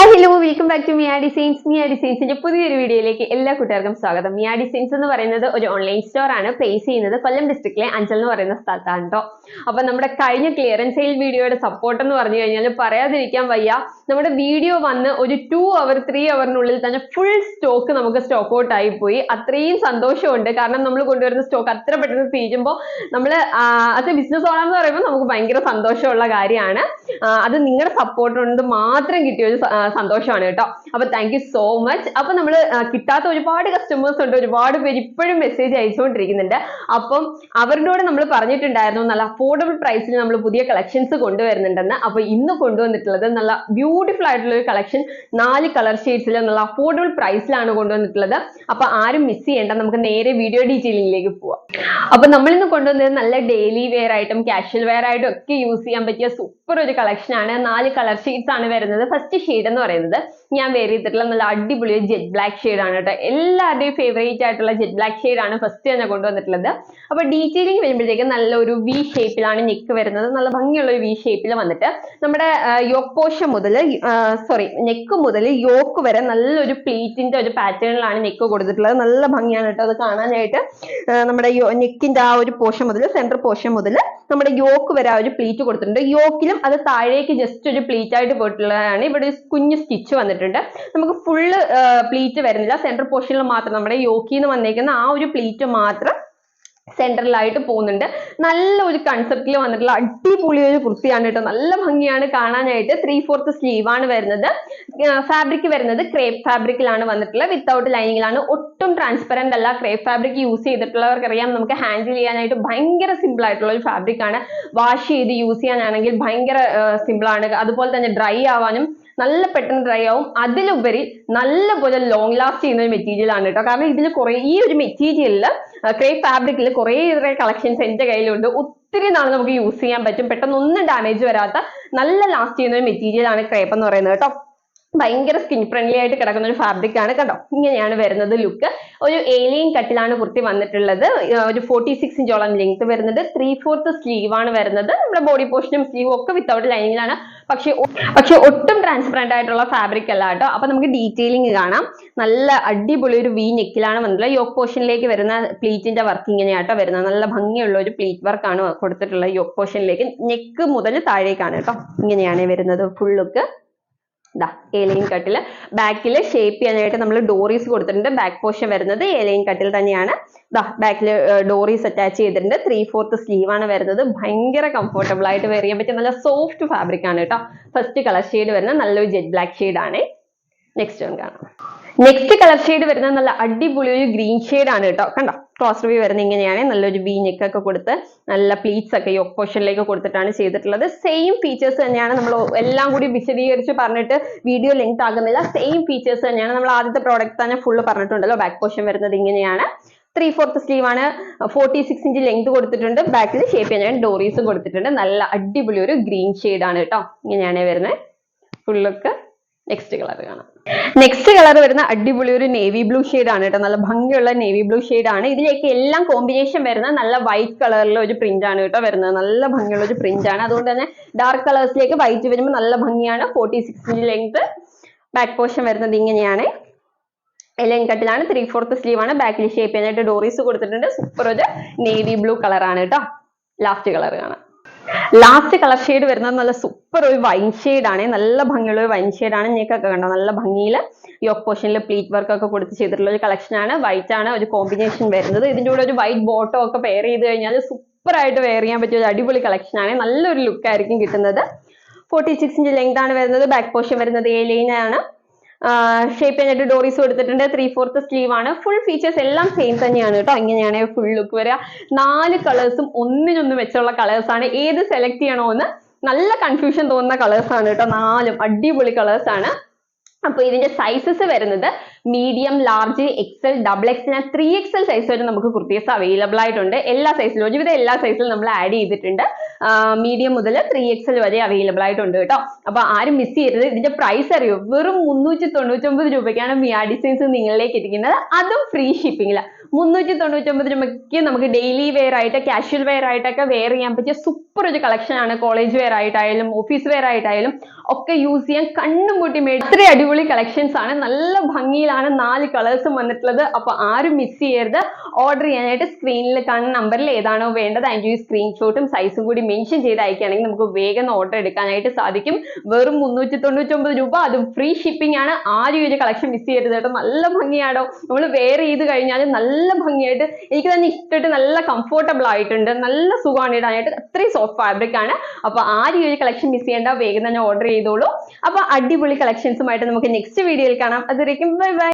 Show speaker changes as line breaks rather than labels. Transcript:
Hi hello welcome back to Mia designs. Mia ഡിസൈൻസിന്റെ പുതിയൊരു വീഡിയോയിലേക്ക് എല്ലാ കൂട്ടുകാർക്കും സ്വാഗതം. മിയ ഡിസൈൻസ് എന്ന് പറയുന്നത് ഒരു ഓൺലൈൻ സ്റ്റോർ ആണ്. പ്ലേസ് ചെയ്യുന്നത് കൊല്ലം ഡിസ്ട്രിക്റ്റിലെ അഞ്ചൽ എന്ന് പറയുന്ന സ്ഥലത്താണ് കേട്ടോ. അപ്പൊ നമ്മുടെ കഴിഞ്ഞ ക്ലിയറൻസ് സെയിൽ വീഡിയോയുടെ സപ്പോർട്ട് എന്ന് പറഞ്ഞു കഴിഞ്ഞാൽ പറയാതിരിക്കാൻ വയ്യ. നമ്മുടെ വീഡിയോ വന്ന് ഒരു 2 അവർ 3 അവറിനുള്ളിൽ തന്നെ ഫുൾ സ്റ്റോക്ക് നമുക്ക് സ്റ്റോക്ക് ഔട്ട് ആയി പോയി. അത്രയും സന്തോഷമുണ്ട്. കാരണം നമ്മൾ കൊണ്ടുവരുന്ന സ്റ്റോക്ക് അത്ര പെട്ടെന്ന് തീരുമ്പോൾ നമ്മൾ അത് ബിസിനസ് ഓണർ എന്ന് പറയുമ്പോൾ നമുക്ക് ഭയങ്കര സന്തോഷമുള്ള കാര്യമാണ്. അത് നിങ്ങളുടെ സപ്പോർട്ട് കൊണ്ട് മാത്രം കിട്ടിയ ഒരു സന്തോഷമാണ് കേട്ടോ. അപ്പൊ താങ്ക് യു സോ മച്ച്. അപ്പൊ നമ്മൾ കിട്ടാത്ത ഒരുപാട് കസ്റ്റമേഴ്സ് ഉണ്ട്, ഒരുപാട് പേര് ഇപ്പോഴും മെസ്സേജ് അയച്ചുകൊണ്ടിരിക്കുന്നുണ്ട്. അപ്പം അവരോട് നമ്മൾ പറഞ്ഞിട്ടുണ്ടായിരുന്നു നല്ല അഫോർഡബിൾ പ്രൈസിൽ നമ്മൾ പുതിയ കളക്ഷൻസ് കൊണ്ടുവരുന്നുണ്ടെന്ന്. അപ്പൊ ഇന്ന് കൊണ്ടുവന്നിട്ടുള്ളത് നല്ല ബ്യൂട്ടിഫുൾ ആയിട്ടുള്ള ഒരു കളക്ഷൻ 4 കളർ ഷെയ്ഡ്സിൽ നല്ല അഫോർഡബിൾ പ്രൈസിലാണ് കൊണ്ടുവന്നിട്ടുള്ളത്. അപ്പൊ ആരും മിസ് ചെയ്യേണ്ട, നമുക്ക് നേരെ വീഡിയോ ഡീറ്റെയിലിംഗിലേക്ക് പോവാം. അപ്പൊ നമ്മൾ ഇന്ന് കൊണ്ടുവന്നത് നല്ല ഡെയിലി വെയർ ആയിട്ടും കാഷ്വൽ വെയർ ആയിട്ടും ഒക്കെ യൂസ് ചെയ്യാൻ പറ്റിയ സൂപ്പർ ഒരു കളക്ഷൻ ആണ്. 4 കളർ ഷെയ്ഡ്സ് ആണ് വരുന്നത്. ഫസ്റ്റ് ഷെയ്ഡ് എന്ന് പറയുന്നത് ഞാൻ വെയർ ചെയ്തിട്ടുള്ള നല്ല അടിപൊളി ജെറ്റ് ബ്ലാക്ക് ഷെയ്ഡ് ആണ് കേട്ടോ. എല്ലാവരുടെയും ഫേവറേറ്റ് ആയിട്ടുള്ള ജെറ്റ് ബ്ലാക്ക് ഷെയ്ഡ് ആണ് ഫസ്റ്റ് തന്നെ കൊണ്ടുവന്നിട്ടുള്ളത്. അപ്പൊ ഡീറ്റെയിലിംഗ് വരുമ്പോഴത്തേക്ക് നല്ല ഒരു വി ഷേപ്പിലാണ് നെക്ക് വരുന്നത്. നല്ല ഭംഗിയുള്ള ഒരു വി ഷേപ്പിൽ വന്നിട്ട് നമ്മുടെ യോക്ക് പോർഷൻ മുതൽ നെക്ക് മുതൽ യോക്ക് വരെ നല്ലൊരു പ്ലീറ്റിന്റെ ഒരു പാറ്റേണിലാണ് നെക്ക് കൊടുത്തിട്ടുള്ളത്. നല്ല ഭംഗിയാണ് കേട്ടോ അത് കാണാനായിട്ട്. നമ്മുടെ നെക്കിന്റെ ആ ഒരു പോർഷൻ മുതൽ സെന്റർ പോർഷൻ മുതൽ നമ്മുടെ യോക്ക് വരെ ആ ഒരു പ്ലീറ്റ് കൊടുത്തിട്ടുണ്ട്. യോക്കിലും അത് താഴേക്ക് ജസ്റ്റ് ഒരു പ്ലീറ്റ് ആയിട്ട് പോയിട്ടുള്ളതാണ്. ഇവിടെ കുഞ്ഞു സ്റ്റിച്ച് വന്നിട്ടുണ്ട്. നമുക്ക് ഫുള്ള് പ്ലീറ്റ് വരുന്നില്ല, സെന്റർ പോർഷനിൽ മാത്രം നമ്മുടെ യോക്കിൽ നിന്ന് വന്നേക്കുന്ന ആ ഒരു പ്ലീറ്റ് മാത്രം സെന്ററിലായിട്ട് പോകുന്നുണ്ട്. നല്ല ഒരു കൺസെപ്റ്റിൽ വന്നിട്ടുള്ള അടിപൊളി ഒരു കുർത്തിയാണ് കേട്ടോ. നല്ല ഭംഗിയാണ് കാണാനായിട്ട്. 3/4 സ്ലീവ് ആണ് വരുന്നത്. ഫാബ്രിക് വരുന്നത് ക്രേപ്പ് ഫാബ്രിക്കിലാണ് വന്നിട്ടുള്ളത്. വിത്തൗട്ട് ലൈനിങ്ങിലാണ്. ഒട്ടും ട്രാൻസ്പെറന്റ് അല്ല. ക്രേപ്പ് ഫാബ്രിക് യൂസ് ചെയ്തിട്ടുള്ളവർക്ക് അറിയാം, നമുക്ക് ഹാൻഡിൽ ചെയ്യാനായിട്ട് ഭയങ്കര സിമ്പിൾ ആയിട്ടുള്ള ഒരു ഫാബ്രിക് ആണ്. വാഷ് ചെയ്ത് യൂസ് ചെയ്യാനാണെങ്കിൽ ഭയങ്കര സിമ്പിൾ ആണ്. അതുപോലെ തന്നെ ഡ്രൈ ആവാനും നല്ല പെട്ടെന്ന് ഡ്രൈ ആവും. അതിലുപരി നല്ലപോലെ ലോങ് ലാസ്റ്റ് ചെയ്യുന്ന ഒരു മെറ്റീരിയൽ ആണ് കേട്ടോ. കാരണം ഇതിൽ ഈ ഒരു മെറ്റീരിയലിൽ ക്രേപ്പ് ഫാബ്രിക്കിൽ കുറേയേറെ കളക്ഷൻസ് എൻ്റെ കയ്യിലുണ്ട്. ഒത്തിരി നാൾ നമുക്ക് യൂസ് ചെയ്യാൻ പറ്റും. പെട്ടെന്ന് ഒന്നും ഡാമേജ് വരാത്ത നല്ല ലാസ്റ്റ് ചെയ്യുന്ന ഒരു മെറ്റീരിയൽ ആണ് ക്രേപ്പ് എന്ന് പറയുന്നത് കേട്ടോ. ഭയങ്കര സ്കിൻ ഫ്രണ്ട്ലി ആയിട്ട് കിടക്കുന്ന ഒരു ഫാബ്രിക് ആണ് കണ്ടോ. ഇങ്ങനെയാണ് വരുന്നത് ലുക്ക്. ഒരു ഏലിയൻ കട്ടിലാണ് കുർത്തി വന്നിട്ടുള്ളത്. ഒരു 46 ഇഞ്ചോളം ലെങ്ത് വരുന്നത്. 3/4 സ്ലീവ് ആണ് വരുന്നത്. നമ്മുടെ ബോഡി പോർഷനും സ്ലീവും ഒക്കെ വിത്തൗട്ട് ലൈനിങ്ങിലാണ്. പക്ഷെ ഒട്ടും ട്രാൻസ്പെറന്റ് ആയിട്ടുള്ള ഫാബ്രിക് അല്ല കേട്ടോ. അപ്പൊ നമുക്ക് ഡീറ്റെയിലിംഗ് കാണാം. നല്ല അടിപൊളി ഒരു വി നെക്കിലാണ് വന്നിട്ടുള്ളത്. യോക്ക് പോർഷനിലേക്ക് വരുന്ന പ്ലീറ്റിന്റെ വർക്ക് ഇങ്ങനെയാട്ടോ വരുന്നത്. നല്ല ഭംഗിയുള്ള ഒരു പ്ലീറ്റ് വർക്ക് ആണ് കൊടുത്തിട്ടുള്ളത് യോക്ക് പോർഷനിലേക്ക്. നെക്ക് മുതൽ താഴേക്കാണ് കേട്ടോ. ഇങ്ങനെയാണ് വരുന്നത് ഫുൾ ലുക്ക്. ഏലൈൻ കട്ടിൽ ബാക്കിൽ ഷേപ്പ് ചെയ്യാനായിട്ട് നമ്മൾ ഡോറീസ് കൊടുത്തിട്ടുണ്ട്. ബാക്ക് പോർഷൻ വരുന്നത് ഏലൈൻ കട്ടിൽ തന്നെയാണ്. ബാക്കിൽ ഡോറീസ് അറ്റാച്ച് ചെയ്തിട്ടുണ്ട്. 3/4 സ്ലീവ് ആണ് വരുന്നത്. ഭയങ്കര കംഫർട്ടബിൾ ആയിട്ട് വെയർ ചെയ്യാൻ പറ്റിയ നല്ല സോഫ്റ്റ് ഫാബ്രിക് ആണ് കേട്ടോ. ഫസ്റ്റ് കളർ ഷെയ്ഡ് വരുന്നത് നല്ലൊരു ജെറ്റ് ബ്ലാക്ക് ഷെയ്ഡ് ആണ്. നെക്സ്റ്റ് വൺ കാണാം. നെക്സ്റ്റ് കളർ ഷെയ്ഡ് വരുന്നത് നല്ല അടിപൊളി ഒരു ഗ്രീൻ ഷെയ്ഡ് ആണ് കേട്ടോ. കണ്ടോ ക്രോസ് റിവ്യൂ വരുന്നത് ഇങ്ങനെയാണ്. നല്ലൊരു വി നെക്ക് ഒക്കെ കൊടുത്ത് നല്ല പ്ലീറ്റ്സ് ഒക്കെ യോക്ക് പോർഷനിലേക്ക് കൊടുത്തിട്ടാണ് ചെയ്തിട്ടുള്ളത്. സെയിം ഫീച്ചേഴ്സ് തന്നെയാണ്. നമ്മൾ എല്ലാം കൂടി വിശദീകരിച്ച് പറഞ്ഞിട്ട് വീഡിയോ ലെങ്ത് ആകുന്നില്ല. സെയിം ഫീച്ചേഴ്സ് തന്നെയാണ്. നമ്മൾ ആദ്യത്തെ പ്രോഡക്റ്റ് തന്നെ ഫുള്ള് പറഞ്ഞിട്ടുണ്ടല്ലോ. ബാക്ക് പോർഷൻ വരുന്നത് ഇങ്ങനെയാണ്. 3/4 സ്ലീവ് ആണ്. 46 ഇഞ്ച് ലെങ്ത് കൊടുത്തിട്ടുണ്ട്. ബാക്കിൽ ഷേപ്പ് ചെയ്യാൻ ഡോറീസും കൊടുത്തിട്ടുണ്ട്. നല്ല അടിപൊളി ഒരു ഗ്രീൻ ഷെയ്ഡ് ആണ് കേട്ടോ. ഇങ്ങനെയാണ് വരുന്നത് ഫുൾ ലുക്ക്. നെക്സ്റ്റ് കളർ കാണാം. നെക്സ്റ്റ് കളർ വരുന്ന അടിപൊളി ഒരു നേവി ബ്ലൂ ഷെയ്ഡ് ആണ് കേട്ടോ. നല്ല ഭംഗിയുള്ള നേവി ബ്ലൂ ഷെയ്ഡ് ആണ്. ഇതിലേക്ക് എല്ലാം കോമ്പിനേഷൻ വരുന്ന നല്ല വൈറ്റ് കളറിലെ ഒരു പ്രിന്റ് ആണ് കേട്ടോ വരുന്നത്. നല്ല ഭംഗിയുള്ള ഒരു പ്രിന്റ് ആണ്. അതുകൊണ്ട് തന്നെ ഡാർക്ക് കളേഴ്സിലേക്ക് വൈറ്റ് വരുമ്പോൾ നല്ല ഭംഗിയാണ്. 46 ഇഞ്ച് ലെങ്ത്. ബാക്ക് പോർഷൻ വരുന്നത് ഇങ്ങനെയാണ്. എലൈൻ കട്ടിലാണ്. 3/4 സ്ലീവ് ആണ്. ബാക്കിൽ ഷേപ്പ് ചെയ്യാനായിട്ട് ഡോറീസ് കൊടുത്തിട്ടുണ്ട്. സൂപ്പർ ഒരു നേവി ബ്ലൂ കളർ ആണ് കേട്ടോ. ലാസ്റ്റ് കളർ കാണാം. ലാസ്റ്റ് കളർ ഷെയ്ഡ് വരുന്നത് നല്ല സൂപ്പർ ഒരു വൈൻ ഷെയ്ഡ് ആണ്. നല്ല ഭംഗിയുള്ള ഒരു വൈൻ ഷെയ്ഡ് ആണ്. നെക്കൊക്കെ കണ്ടോ നല്ല ഭംഗിയിൽ യോക്ക് പോർഷനിൽ പ്ലീറ്റ് വർക്ക് ഒക്കെ കൊടുത്ത് ചെയ്തിട്ടുള്ള ഒരു കളക്ഷൻ ആണ്. വൈറ്റ് ആണ് ഒരു കോമ്പിനേഷൻ വരുന്നത്. ഇതിന്റെ കൂടെ ഒരു വൈറ്റ് ബോട്ടോ ഒക്കെ പെയർ ചെയ്ത് കഴിഞ്ഞാൽ സൂപ്പർ ആയിട്ട് വെയർ ചെയ്യാൻ പറ്റിയ ഒരു അടിപൊളി കളക്ഷൻ ആണ്. നല്ലൊരു ലുക്ക് ആയിരിക്കും കിട്ടുന്നത്. 46 ഇഞ്ച് ലെങ്ത് ആണ് വരുന്നത്. ബാക്ക് പോർഷൻ വരുന്നത് ഏലൈൻ ആണ്. ഷേപ്പ് ചെയ്തിട്ട് ഡോറീസ് കൊടുത്തിട്ടുണ്ട്. 3/4 സ്ലീവ് ആണ്. ഫുൾ ഫീച്ചേഴ്സ് എല്ലാം സെയിം തന്നെയാണ് കേട്ടോ. ഇങ്ങനെയാണ് ഫുൾ ലുക്ക് വരിക. 4 കളേഴ്സും ഒന്നിനൊന്ന് വെച്ചുള്ള കളേഴ്സ് ആണ്. ഏത് സെലക്ട് ചെയ്യണമെന്ന് നല്ല കൺഫ്യൂഷൻ തോന്നുന്ന കളേഴ്സ് ആണ് കേട്ടോ. 4 അടിപൊളി കളേഴ്സ് ആണ്. അപ്പൊ ഇതിന്റെ സൈസസ് വരുന്നത് medium, large, XL, double XL and 3XL size വരെ നമുക്ക് കുർത്തീസ് അവൈലബിൾ ആയിട്ടുണ്ട്. എല്ലാ സൈസിലും, ഒരുവിധം എല്ലാ സൈസിലും നമ്മൾ ആഡ് ചെയ്തിട്ടുണ്ട്. മീഡിയം മുതൽ 3XL വരെ അവൈലബിൾ ആയിട്ടുണ്ട് കേട്ടോ. അപ്പൊ ആരും മിസ് ചെയ്യരുത്. ഇതിന്റെ പ്രൈസ് അറിയോ? വെറും 399 രൂപയ്ക്കാണ് മിയ ഡിസൈൻസ് നിങ്ങളിലേക്ക് എത്തിക്കുന്നത്, അതും ഫ്രീ ഷിപ്പിംഗില്. 399 രൂപയ്ക്ക് നമുക്ക് ഡെയിലി വെയർ ആയിട്ട്, കാഷ്വൽ വെയർ ആയിട്ടൊക്കെ വെയർ ചെയ്യാൻ പറ്റിയ സൂപ്പർ ഒരു കളക്ഷൻ ആണ്. കോളേജ് വെയർ ആയിട്ടായാലും ഓഫീസ് വെയർ ആയിട്ടായാലും ഒക്കെ യൂസ് ചെയ്യാൻ കണ്ണും പൂട്ടി മേടിച്ച അത്രയും അടിപൊളി കളക്ഷൻസ് ആണ്. നല്ല ഭംഗിയിലാണ് 4 കളേഴ്സും വന്നിട്ടുള്ളത്. അപ്പൊ ആരും മിസ് ചെയ്യരുത്. ഓർഡർ ചെയ്യാനായിട്ട് സ്ക്രീനിൽ കാണുന്ന നമ്പറിൽ ഏതാണോ വേണ്ടത് അതിന്റെ സ്ക്രീൻഷോട്ടും സൈസും കൂടി മെൻഷൻ ചെയ്ത് അയക്കുകയാണെങ്കിൽ നമുക്ക് വേഗം ഓർഡർ എടുക്കാനായിട്ട് സാധിക്കും. വെറും 399 രൂപ, അതും ഫ്രീ ഷിപ്പിംഗ് ആണ്. ആരും ഈ ഒരു കളക്ഷൻ മിസ് ചെയ്യരുത് കേട്ടോ. നല്ല ഭംഗിയാണോ, നമ്മൾ വെയർ ചെയ്ത് കഴിഞ്ഞാൽ നല്ല ഭംഗിയായിട്ട്, എനിക്ക് തന്നെ ഇഷ്ടമായിട്ട് നല്ല കംഫർട്ടബിൾ ആയിട്ടുണ്ട്. നല്ല സുഖമാണ് ഇടാനായിട്ട്, അത്രയും സോഫ്റ്റ് ഫാബ്രിക് ആണ്. അപ്പൊ ആരും ഈ ഒരു കളക്ഷൻ മിസ് ചെയ്യേണ്ട, വേഗം തന്നെ ഓർഡർ ചെയ്തോളൂ. അപ്പൊ അടിപൊളി കളക്ഷൻസുമായിട്ട് നമുക്ക് നെക്സ്റ്റ് വീഡിയോയിൽ കാണാം. അതുവരേക്കും ബൈ ബൈ.